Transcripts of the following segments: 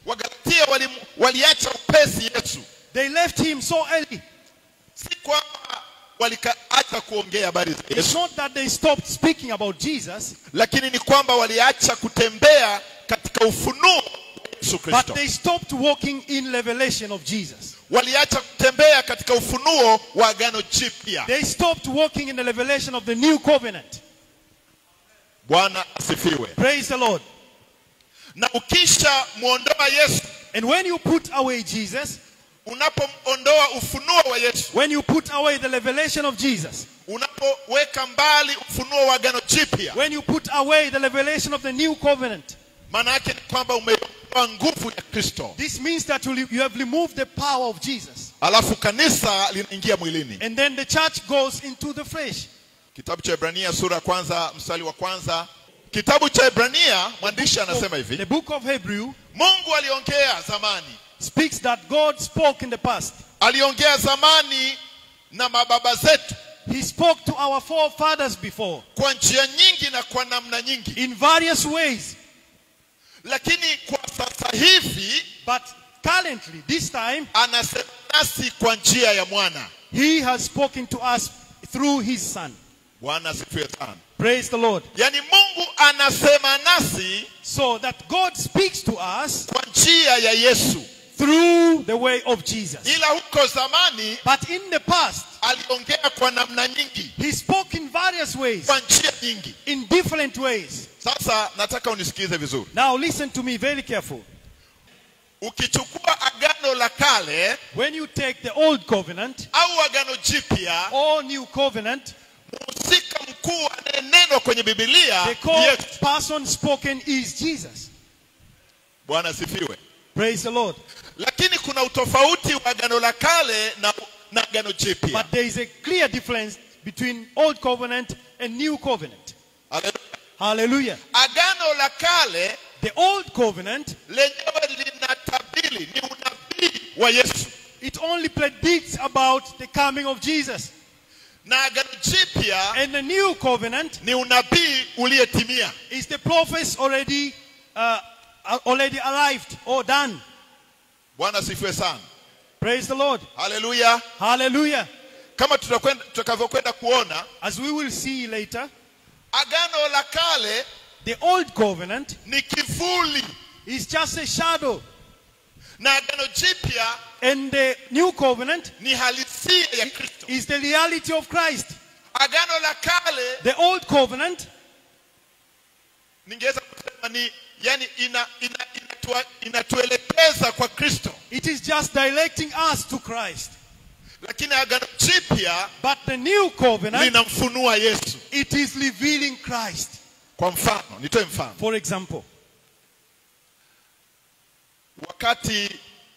Wagalatia waliacha upesi Yesu. They left him so early. Si kwamba walikaacha kuongea habari za It's Yesu, not that they stopped speaking about Jesus, lakini ni kwamba waliacha kutembea katika ufunuo wa Yesu but Kristo. they stopped walking in revelation of Jesus. Waliacha kutembea katika ufunuo wa agano jipya. They stopped walking in the revelation of the new covenant. Bwana asifiwe. Praise the Lord. Na ukisha muondoa Yesu, And when you put away Jesus, unapoondoa ufunuo wa Yesu, when you put away the revelation of Jesus, unapoweka mbali ufunuo wa agano jipya, when you put away the revelation of the new covenant, maana yake ni kwamba umeondoa nguvu ya Kristo. this means that you have removed the power of Jesus. Alafu kanisa linaingia mwilini. And then the church goes into the flesh. Kitabu cha Ibrania sura ya kwanza mstari wa kwanza. Kitabu cha Ibrania mwandishi anasema hivi. The book of Hebrew Mungu aliongea zamani. speaks that God spoke in the past. Aliongea zamani na mababa zetu He spoke to our forefathers before kwa njia nyingi na kwa namna nyingi. in various ways. Lakini kwa sasa hivi But currently, this time, anasema nasi kwa njia ya mwana. he has spoken to us through his son. Bwana asifiwe sana. Praise the Lord. Yaani Mungu anasema nasi So that God speaks to us kwa njia ya Yesu. through the way of Jesus. Ila huko zamani But in the past, aliongea kwa namna nyingi, he spoke in various ways, kwa njia nyingi. in different ways. Sasa nataka unisikize vizuri. Now listen to me very careful. Ukichukua agano la kale When you take the old covenant au agano jipya, or new covenant, mhusika mkuu anayenenwa kwenye Biblia the ni core Yesu. person spoken is Jesus. Bwana asifiwe. Praise the Lord. Lakini kuna utofauti wa agano la kale na agano jipya. But there is a clear difference between old covenant and new covenant. Haleluya. Hallelujah. Agano la kale The old covenant, lenyewe linatabiri, ni unabii wa Yesu. it only predicts about the coming of Jesus. Na agano jipya And the new covenant ni unabii uliyetimia. is the prophets already arrived or done. Bwana asifiwe sana. Praise the Lord. Haleluya. Hallelujah. Kama tutakavyokwenda kuona, As we will see later, agano la kale the old covenant ni kivuli is just a shadow. na agano jipya And the new covenant ni halisia ya Kristo. is the reality of Christ. Agano la kale The old covenant, ningeweza kusema ni yani inatuelekeza kwa Kristo. it is just directing us to Christ. Lakini agano jipya But the new covenant, linamfunua Yesu. it is revealing Christ. Kwa mfano, nitoe mfano. For example,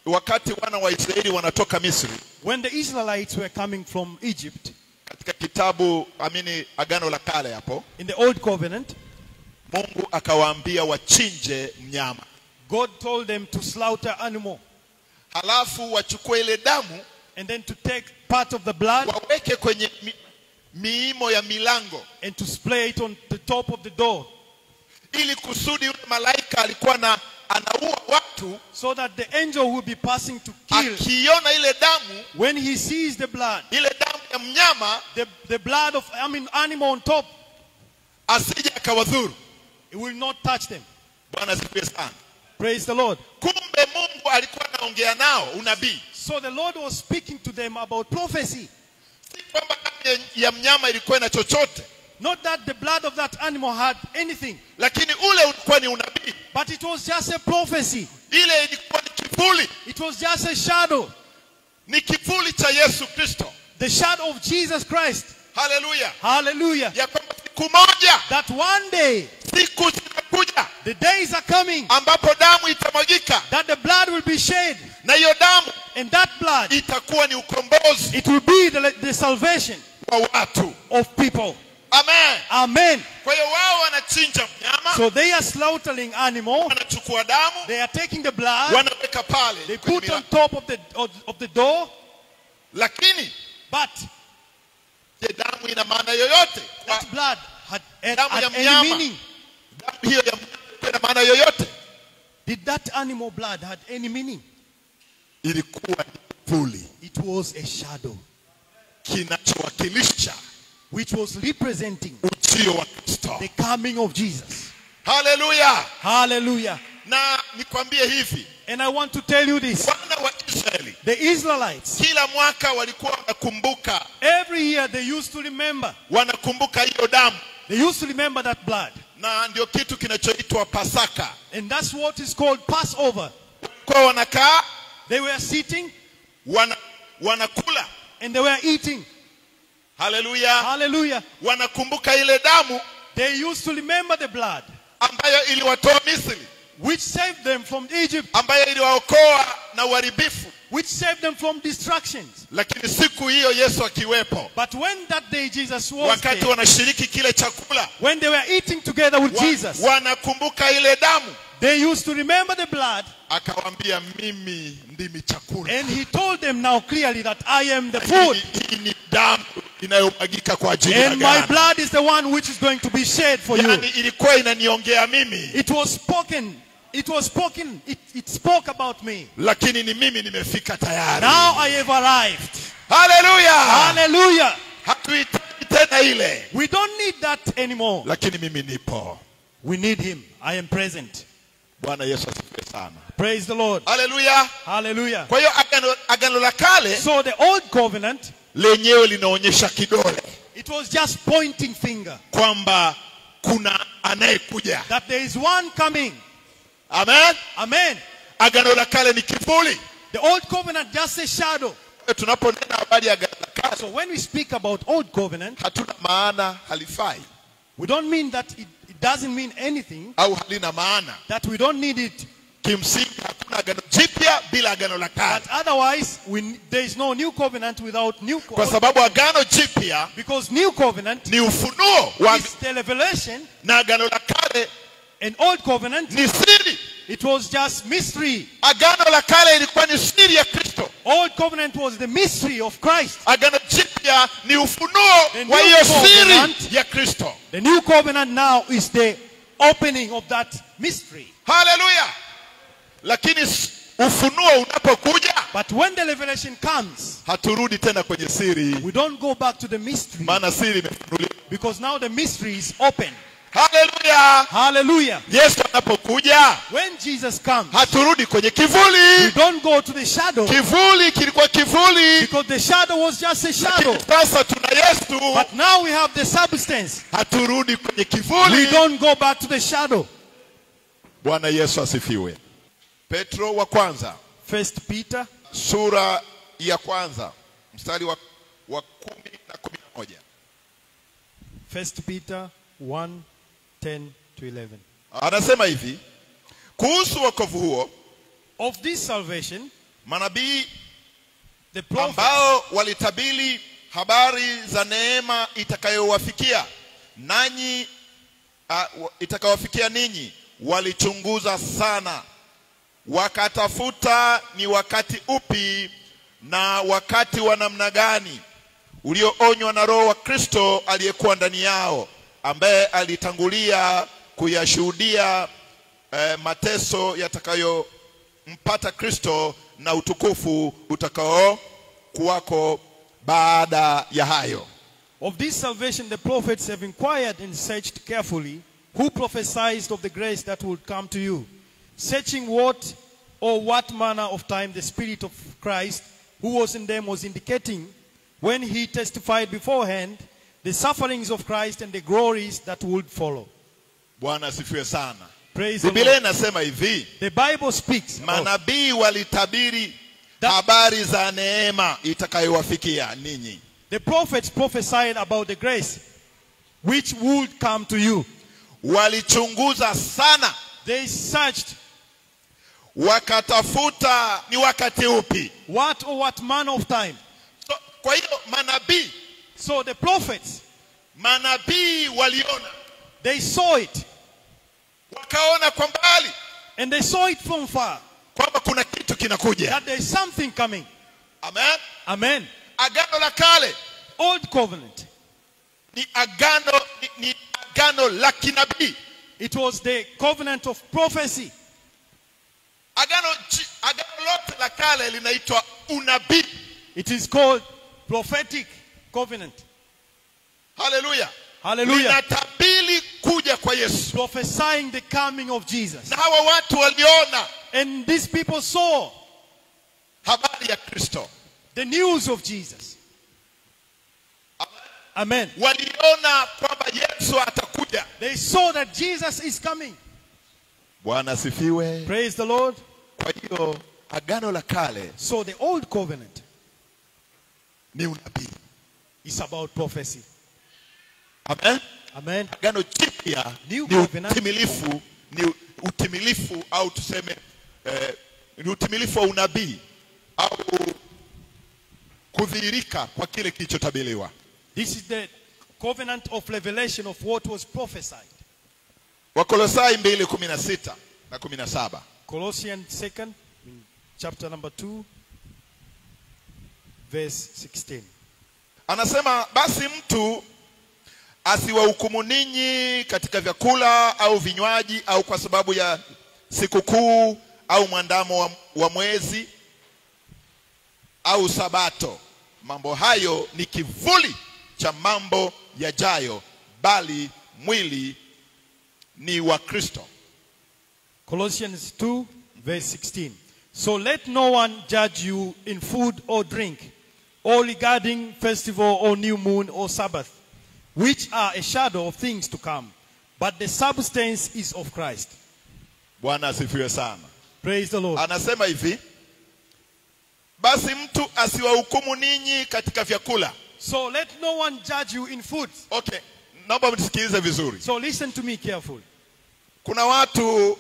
Wakati wana wa Israeli wanatoka Misri, when the Israelites were coming from Egypt, katika kitabu agano la kale hapo, in the old covenant, Mungu akawaambia wachinje mnyama. God told them to slaughter animal Halafu wachukue ile damu and then to take part of the blood waweke kwenye miimo ya milango, and to spray it on the top of the door, ili kusudi yule malaika alikuwa anaua watu, so that the angel will be passing to kill. akiona ile damu, When he sees the blood, ile damu ya mnyama, the blood of animal on top, asije akawadhuru. it will not touch them. Bwana asifiwe sana. Praise the Lord. Kumbe Mungu alikuwa anaongea nao unabii. So the Lord was speaking to them about prophecy. Si kwamba damu ya mnyama ilikuwa na chochote, Not that the blood of that animal had anything, lakini ule ulikuwa ni unabii. but it was just a prophecy. Ile ilikuwa ni kivuli, It was just a shadow. ni kivuli cha Yesu Kristo. The shadow of Jesus Christ. Haleluya. Hallelujah. Ya kwamba siku moja, That one day, siku zitakuja the days are coming, ambapo damu itamwagika, that the blood will be shed. na hiyo damu And that blood, itakuwa ni ukombozi it will be the salvation wa watu. of people. Amen. Amen. Kwa hiyo wao wanachinja mnyama, So they are slaughtering animal. wanachukua damu, They are taking the blood. wanaweka pale They kwenye put on milango. top of the door. Lakini But je, damu ina maana yoyote? that blood had Damu ya any mnyama, meaning. damu hiyo ya mnyama ina maana yoyote? Did that animal blood had any meaning? Ilikuwa ni kivuli It was a shadow kinachowakilisha which was representing ujio wa Kristo. the coming of Jesus. Hallelujah. Hallelujah. Na nikwambie hivi, And I want to tell you this. wana wa Israeli The Israelites, kila mwaka walikuwa wanakumbuka, every year they used to remember. wanakumbuka hiyo damu, They used to remember that blood. na ndio kitu kinachoitwa Pasaka. And that's what is called Passover. Kwa wanakaa, They were sitting wanakula. and they were eating. Hallelujah. Hallelujah. Wanakumbuka ile damu They used to remember the blood ambayo iliwatoa Misri, which saved them from Egypt, ambayo iliwaokoa na uharibifu. which saved them from destructions. Lakini siku hiyo Yesu akiwepo, But when that day Jesus was wakati there, wanashiriki kile chakula, when they were eating together with Jesus, wanakumbuka ile damu. they used to remember the blood. Akawaambia, mimi ndimi chakula. And he told them now clearly that I am the food. Hii ni damu inayomwagika kwa ajili ya And my agano. blood is the one which is going to be shed for you. Yani ilikuwa inaniongea mimi, It was spoken. It was spoken. It spoke about me. lakini ni mimi nimefika tayari. Now I have arrived. Hallelujah. Hallelujah. Hatuhitaji tena ile, We don't need that anymore. lakini mimi nipo. We need him. I am present. Bwana Yesu asifiwe sana. Praise the Lord. Hallelujah. Hallelujah. Kwa hiyo agano la kale So the old covenant, lenyewe linaonyesha kidole it was just pointing finger kwamba kuna anayekuja. that there is one coming. Amen. Amen. Agano la kale ni kivuli. The old covenant just a shadow. Tunaponena habari ya agano la kale, So when we speak about old covenant, hatuna maana halifai we don't mean that it doesn't mean anything, au halina maana. that we don't need it. Kimsingi hakuna agano jipya bila agano la kale, But otherwise, there is no new covenant without new kwa covenant. sababu agano jipya Because new covenant ni ufunuo wa, is the revelation, na agano la kale and old covenant, ni siri. it was just mystery. Agano la kale ilikuwa ni siri ya Kristo. Old covenant was the mystery of Christ. Agano jipya ni ufunuo The wa new hiyo covenant- siri ya Kristo. The new covenant now is the opening of that mystery. Haleluya. Lakini ufunuo unapokuja, But when the revelation comes, haturudi tena kwenye siri, we don't go back to the mystery, maana siri imefunuliwa. because now the mystery is open. Haleluya. Hallelujah. Yesu anapokuja, When Jesus comes, haturudi kwenye we kivuli. don't go to the shadow, Kivuli kilikuwa kivuli, because the shadow was just a shadow. lakini sasa tuna Yesu. But now we have the substance. Haturudi kwenye We kivuli. don't go back to the shadow. Bwana Yesu asifiwe. Petro wa kwanza, First Peter sura ya kwanza, mstari wa 10 na 11. First Peter 1:10-11. Anasema hivi, kuhusu wokovu huo, Of this salvation, manabii the prophets ambao walitabiri habari za neema itakayowafikia nanyi, itakayowafikia ninyi, walichunguza sana, wakatafuta ni wakati upi na wakati wa namna gani ulioonywa na Roho wa Kristo aliyekuwa ndani yao, ambaye alitangulia kuyashuhudia mateso yatakayompata Kristo na utukufu utakao kuwako baada ya hayo. of this salvation the prophets have inquired and searched carefully, who prophesied of the grace that would come to you, searching what manner of time the Spirit of Christ who was in them was indicating, when he testified beforehand the sufferings of Christ and the glories that would follow. Bwana asifiwe sana. Praise the Biblia Lord. inasema hivi, The Bible speaks of manabii walitabiri habari za neema itakayowafikia ninyi. the prophets prophesied about the grace which would come to you. Walichunguza sana, They searched wakatafuta ni wakati upi. what manner of time. So, kwa hiyo manabii, So the prophets, manabii waliona, they saw it, wakaona kwa mbali and they saw it from far, kwamba kuna kitu kinakuja. that there is something coming. Amen. Amen. Agano la kale Old covenant, ni agano la kinabii. it was the covenant of prophecy. Agano lote la kale linaitwa unabii. It is called prophetic covenant. Hallelujah. Hallelujah. Linatabiri kuja kwa Yesu. Prophesying the coming of Jesus. Na hawa watu waliona And these people saw habari ya Kristo. the news of Jesus. Amen. Waliona kwamba Yesu atakuja. They saw that Jesus is coming. Bwana sifiwe. Praise the Lord. Kwa hiyo agano la kale So the old covenant ni unabii. is about prophecy. Amen. Amen. Agano jipya New ni covenant. utimilifu au tuseme ni utimilifu wa unabii au kudhihirika kwa kile kilichotabiriwa. This is the covenant of revelation of what was prophesied. Wakolosai 2:16 na 17. Colossians 2, chapter number 2, verse 16. Anasema basi mtu asiwahukumu ninyi katika vyakula au vinywaji au kwa sababu ya sikukuu au mwandamo wa mwezi au sabato. Mambo hayo ni kivuli cha mambo yajayo, bali mwili ni wa Kristo. Colossians 2, verse 16. So let no one judge you in food or drink, or regarding festival or new moon or Sabbath, which are a shadow of things to come, but the substance is of Christ. Bwana asifiwe sana. Praise the Lord. Anasema hivi, basi mtu asiwahukumu ninyi katika vyakula. So let no one judge you in food. Okay, naomba mnisikilize vizuri. So listen to me carefully. Kuna watu,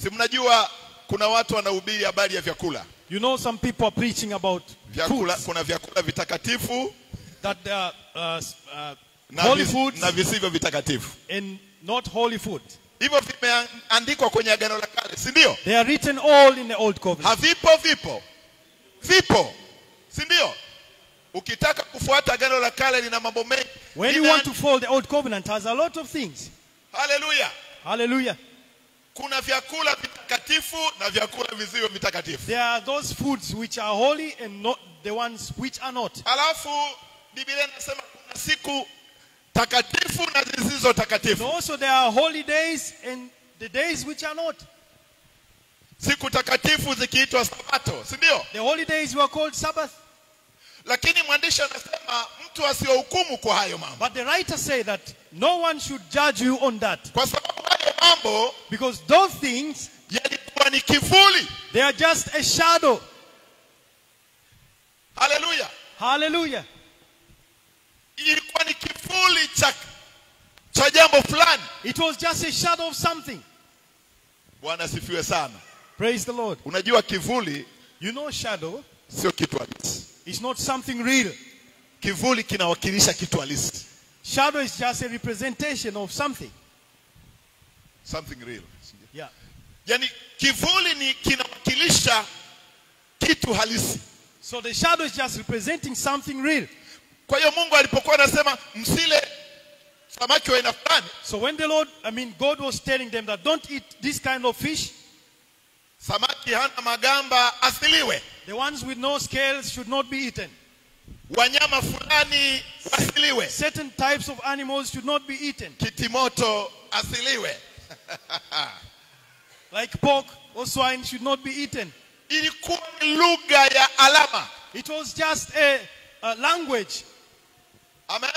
si mnajua kuna watu wanahubiri habari ya vyakula. You know some people are preaching about Vyakula, foods, kuna vyakula vitakatifu that they are holy foods na visivyo vitakatifu. and not holy food. Hivyo vimeandikwa kwenye agano la kale, si ndio? They are written all in the old covenant. Vipo. Si ndio? Ukitaka kufuata agano la kale lina mambo mengi. When you want to follow the old covenant, has a lot of things. Hallelujah. Hallelujah. Kuna vyakula vitakatifu na vyakula visivyo vitakatifu. There are those foods which are holy and not the ones which are not. Alafu Biblia inasema kuna siku takatifu na zisizo And takatifu. also there are holy days and the days which are not. Siku takatifu zikiitwa Sabato, si ndio? The holy days were called Sabbath. Lakini mwandishi anasema mtu asiyohukumu kwa hayo mambo. But the writer say that no one should judge you on that. Kwa sababu hayo mambo Because those things, yalikuwa ni kivuli. they are just a shadow. Hallelujah. Hallelujah. Ilikuwa ni kivuli cha jambo fulani. It was just a shadow of something. Bwana sifiwe sana. Praise the Lord. Unajua kivuli You know, shadow sio kitu halisi. is not something real. Kivuli kinawakilisha kitu halisi. Shadow is just a representation of something. Something real. Yeah. Yani kivuli ni kinawakilisha kitu halisi. So the shadow is just representing something real. Kwa hiyo Mungu alipokuwa anasema msile samaki wa aina fulani, So when God was telling them that don't eat this kind of fish, samaki hana magamba asiliwe, the ones with no scales should not be eaten. wanyama fulani wasiliwe, Certain types of animals should not be eaten. kitimoto asiliwe. Like pork or swine should not be eaten. Ilikuwa ni lugha ya alama. It was just a language Amen.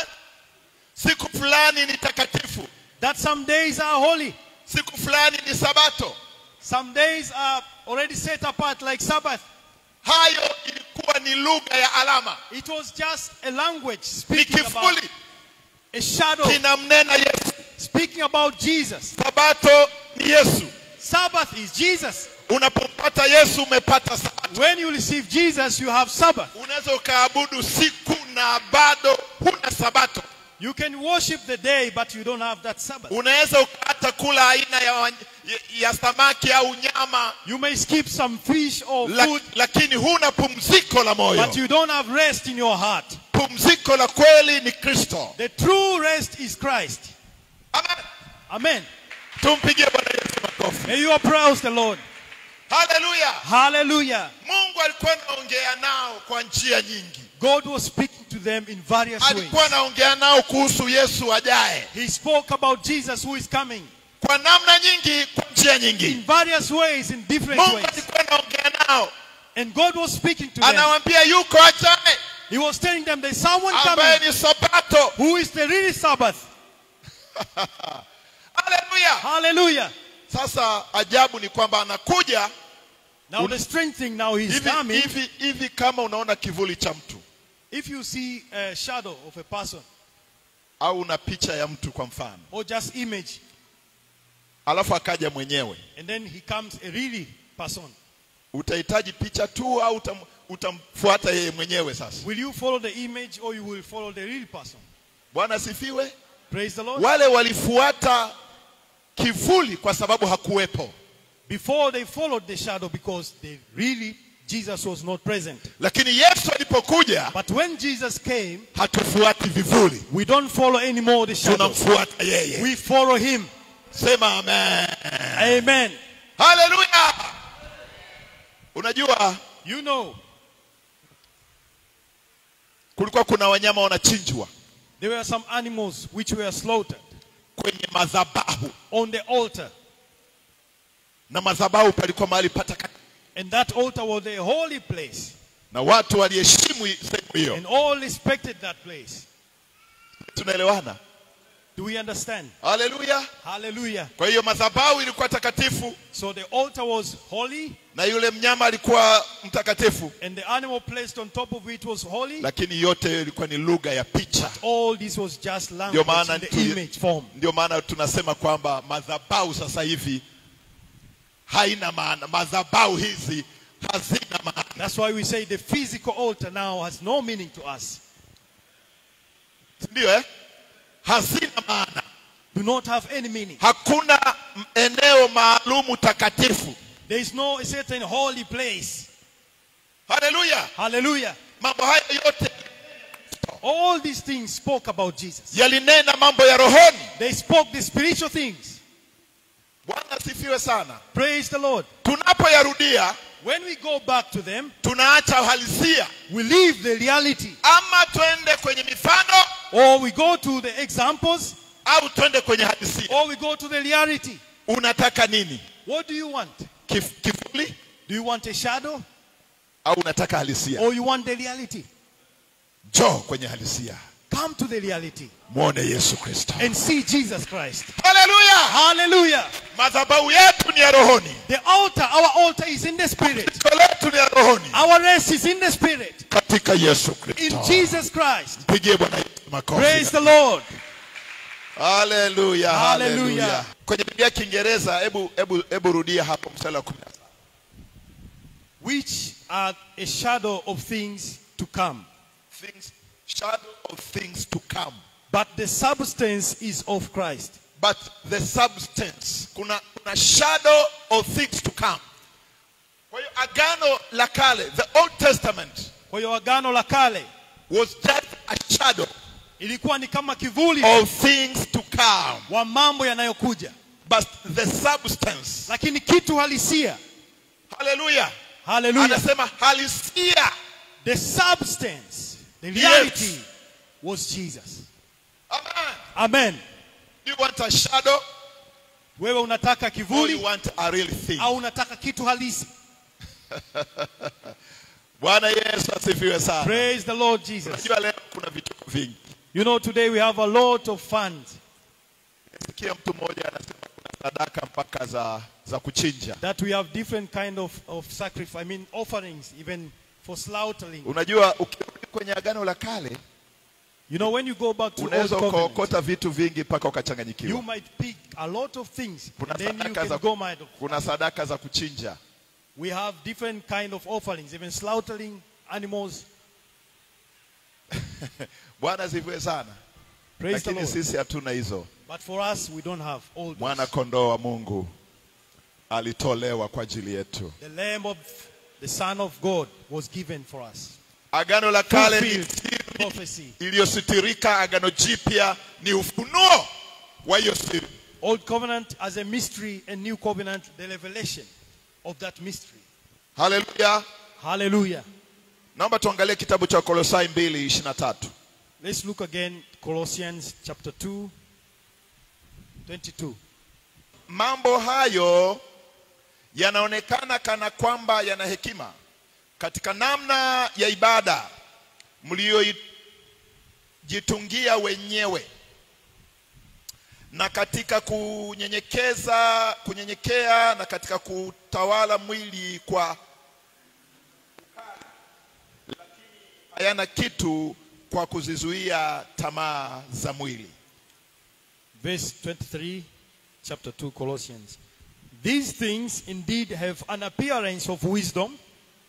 Siku fulani ni takatifu, that some days are holy. siku fulani ni Sabato. Some days are already set apart like Sabbath. Hayo ilikuwa ni lugha ya alama. It was just a language Ni speaking about kivuli a shadow, kinamnena Yesu. speaking about Jesus. Sabato ni Yesu. Sabbath is Jesus. Unapompata Yesu umepata Sabato. When you receive Jesus, you have Sabbath. Unaweza ukaabudu siku na bado huna Sabato. You can worship the day, but you don't have that Sabbath. Unaweza ukata kula aina ya samaki au nyama, You may skip some fish or food, lakini huna pumziko la moyo. but you don't have rest in your heart. Pumziko la kweli ni Kristo. The true rest is Christ. Amen. Amen. Tumpigie Bwana Yesu makofi. May you applaud the Lord. Hallelujah. Hallelujah. Mungu alikuwa anaongea nao kwa njia nyingi. God was speaking to them in various ways. Alikuwa anaongea nao kuhusu Yesu ajaye. He spoke about Jesus who is coming. Kwa namna nyingi, kwa njia nyingi. In various ways, in different Mungu ways. alikuwa anaongea nao. And God was speaking to them. Anawaambia yuko ajaye. He was telling them there's someone Ambaye coming ni Sabato. who is the real Sabbath. Hallelujah. Hallelujah. Sasa ajabu ni kwamba anakuja. Now the strange thing now he's coming. Hivi kama unaona kivuli cha mtu. If you see a shadow of a person. Au una picha ya mtu kwa mfano. Or just image. Alafu akaja mwenyewe. And then he comes a really person. Utahitaji picha tu au utamfuata yeye mwenyewe sasa? Will you follow the image or you will follow the real person? Bwana sifiwe. Praise the Lord. Wale walifuata kivuli kwa sababu hakuwepo. Before they followed the shadow because Jesus was not present. Lakini Yesu alipokuja, but when Jesus came, hatufuati vivuli. We don't follow anymore the shadow. Tunamfuata yeye. We follow him. Sema amen. Amen. Hallelujah. Unajua, you know, kulikuwa kuna wanyama wanachinjwa. There were some animals which were slaughtered kwenye madhabahu. On the altar. Na madhabahu palikuwa mahali patakatifu. And that altar was the holy place. Na watu waliheshimu sehemu hiyo. And all respected that place. Tunaelewana? Do we understand? Hallelujah. Hallelujah. Kwa hiyo madhabahu ilikuwa takatifu. So the altar was holy. Na yule mnyama alikuwa mtakatifu. And the animal placed on top of it was holy. Lakini yote ilikuwa ni lugha ya picha. But all this was just language in the image form. Ndio maana tunasema kwamba madhabahu sasa hivi haina maana. Madhabahu hizi hazina maana. That's why we say the physical altar now has no meaning to us. Ndio hazina maana. Do not have any meaning. Hakuna eneo maalumu takatifu. There is no certain holy place. Hallelujah. Hallelujah. Mambo haya yote, all these things spoke about Jesus. Yalinena mambo ya rohoni. They spoke the spiritual things. Bwana sifiwe sana. Praise the Lord. Tunapoyarudia, when we go back to them, tunaacha uhalisia. We leave the reality. Ama twende kwenye mifano, or we go to the examples, au twende kwenye halisia. Or we go to the reality. Unataka nini? What do you want? Kivuli? Do you want a shadow? Au unataka halisia? Or you want the reality? Njoo kwenye halisia. Come to the reality. Muone Yesu Kristo. And see Jesus Christ. Hallelujah. Hallelujah. Madhabahu yetu ni ya rohoni. The altar, our altar is in the spirit. Letu ni ya rohoni. Our rest is in the spirit. Katika Yesu Kristo. In Jesus Christ. Pigie Bwana Yesu makofi. Praise the Lord. Hallelujah. Hallelujah. Kwenye Biblia Kiingereza hebu rudia hapo mstari wa 10. Which are a shadow of things to come. Shadow of things to come. But the substance is of Christ. But the substance. Kuna shadow of things to come. Kwa hiyo Agano la Kale, the Old Testament. Kwa hiyo Agano la Kale was just a shadow. Ilikuwa ni kama kivuli of things to come. Wa mambo yanayokuja. But the substance. Lakini kitu halisia. Hallelujah. Hallelujah. Anasema halisia. The substance, the reality was Jesus. Amen. Amen. Do you want a shadow? Wewe unataka kivuli? Or you want a real thing? Au unataka kitu halisi? Bwana Yesu asifiwe sana. Praise the Lord Jesus. Unajua leo kuna vituko vingi. You know, today we have a lot of funds. Sikia mtu mmoja anasema kuna sadaka mpaka za kuchinja. That we have different kind of sacrifice, offerings even for slaughtering. Unajua ukirudi kwenye Agano la Kale, you know, when you go back to unaweza kuokota vitu vingi mpaka ukachanganyikiwa. You might pick a lot of things and then you can kuna sadaka za kuchinja. We have different kind of offerings, even slaughtering animals. Bwana asifiwe sana. Praise the Lord. Lakini sisi hatuna hizo. But for us we don't have all this. Mwana kondoo wa Mungu alitolewa kwa ajili yetu. The lamb of the Son of God was given for us. Agano la Kale ni prophecy. Iliyositirika, Agano Jipya ni ufunuo wa hiyo siri. Old covenant as a mystery, and new covenant the revelation of that mystery. Hallelujah. Hallelujah. Naomba tuangalie kitabu cha Kolosai 2:23. Let's look again, Colossians chapter 2, 22. Mambo hayo yanaonekana kana kwamba yana hekima katika namna ya ibada mliojitungia wenyewe, na katika kunyenyekea na katika kutawala mwili kwa, lakini hayana kitu kwa kuzizuia tamaa za mwili. Verse 23, chapter 2, Colossians. These things indeed have an appearance of wisdom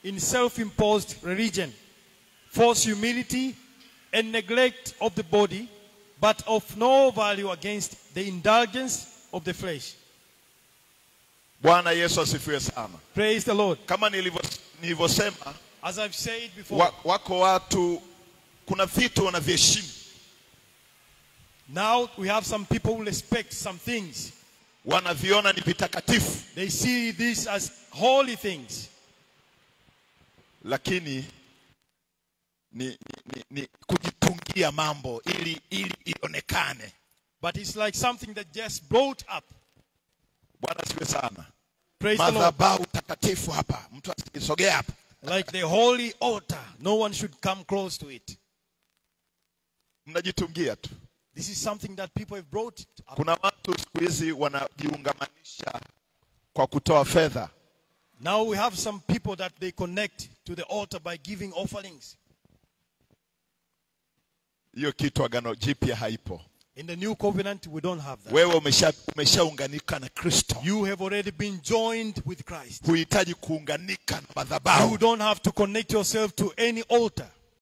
in self-imposed religion, false humility, and neglect of the body, but of no value against the indulgence of the flesh. Bwana Yesu asifiwe sana. Praise the Lord. Kama nilivyosema, as I've said before, wako watu kuna vitu wanaviheshimu. Now we have some people who respect some things. Wanaviona ni vitakatifu. They see this as holy things. Lakini ni kujitungia mambo ili ionekane. But it's like something that just brought up. Bwana asifiwe sana. Praise the Lord. Madhabahu takatifu hapa. Mtu asisogee hapa. Like the holy altar. No one should come close to it. Mnajitungia tu. This is something that people have brought up. Kuna watu siku hizi wanajiungamanisha kwa kutoa fedha. Now we have some people that they connect to the altar by giving offerings. Hiyo kitu Agano Jipya haipo. In the new covenant we don't have that. Wewe umeshaunganika na Kristo. You have already been joined with Christ. Huhitaji kuunganika na madhabahu. You don't have to connect yourself to any altar.